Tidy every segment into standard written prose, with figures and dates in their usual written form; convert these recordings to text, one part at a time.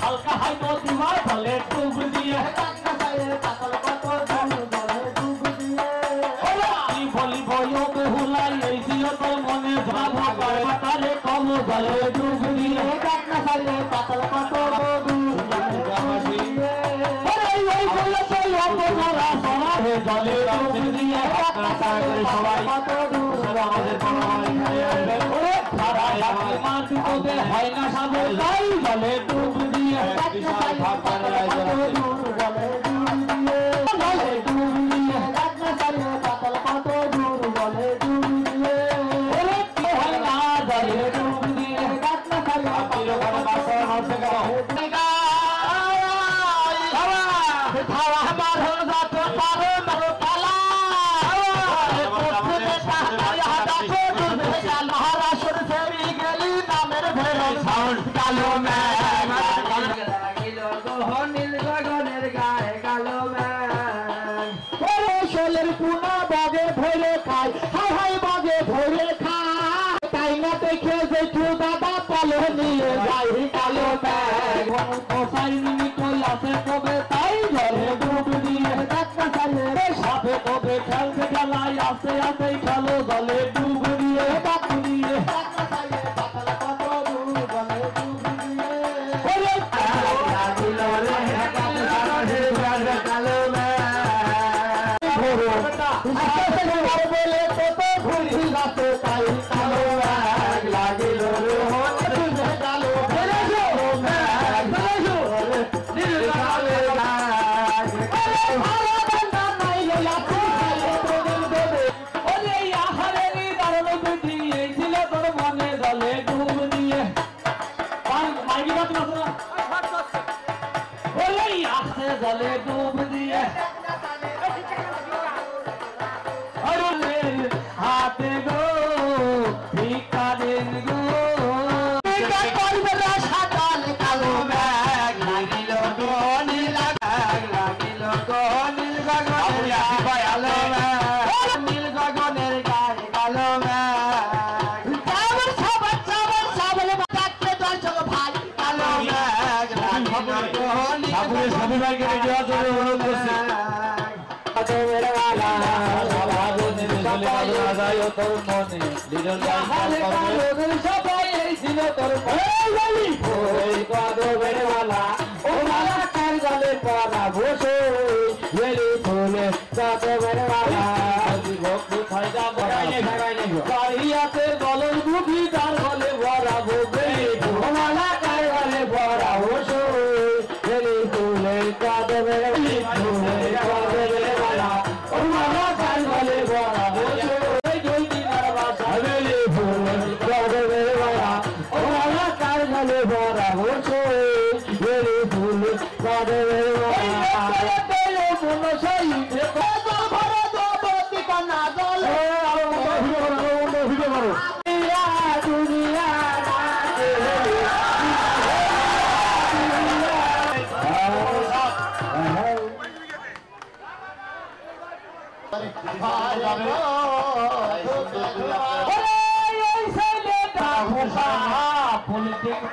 হালকা হাই নদী মার বলে ডুব দিয়ে পাতল কত বলে ডুব দিয়ে কি বলি বলো বেহুলাই এই ছিল তোর মনে ভাবো তারে কম বলে ডুব দিয়ে কাকনা সালে পাতল কত জলে সবাই হয় না সাধু তাই জলে ডুব দিয়ে পাতল কত দূর জলে ডুব দিয়ে হয় না জলে ডুব দিয়ে কালো নীল গগনের গায়ে কালো শোলের পুনা বাগে ভরে খায় হাই হাই বাগে ভরে খায় তাই না দেখে জেঠু দাদা পালো নিয়ে যাই কালো আছে কবে তাই জলে ডুব দিয়ে সাপে কবে খেলতে খেলায় আসে আসে খেলো জলে ডুব দিয়ে ডাকু দিয়ে বলে কত ঘুরি গাছে তাই কালো লাগিল জলে ডুব দিয়ে হাতে গো ভিক্ষা দেন গো সাতাল কালো ব্যাগ লাগিল গো নীল লাগিল গো নীল গগনের নীল গগনের গায়ে কালো ব্যাগ বলন বুঝি তার গলে ভরা ভোগে মালা কার গলে ভরা ওষো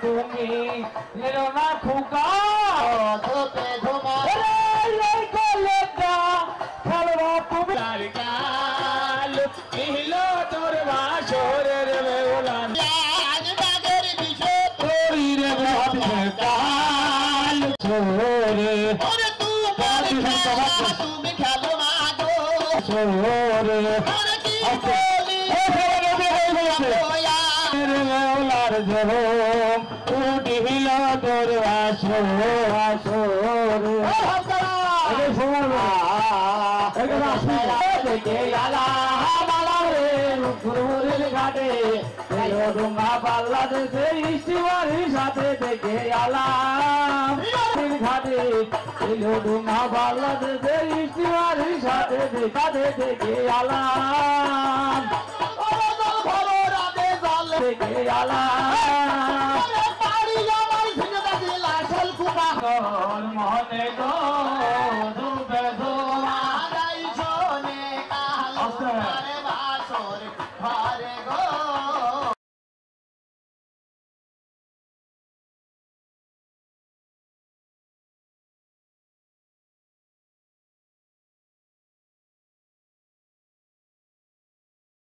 তুমি মেরো না খুকা ধোপে ধোপা খেলবা তুমি মিলো তোর বাসরের বেউলান বাগের বিষয় তোরি রে কাল ছোরে তুমি খেলো না গো ছোরে উঠিল তোর ঘাটে ডুঙ্গা পাল্লা দেশে ইস্টিমারির সাথে দেখে আলাম ঘাটে ডুঙ্গা পাল্লা দেশে ইস্টিমারির সাথে দেখাতে দেখে আলাম দেখে আলাম মনে গো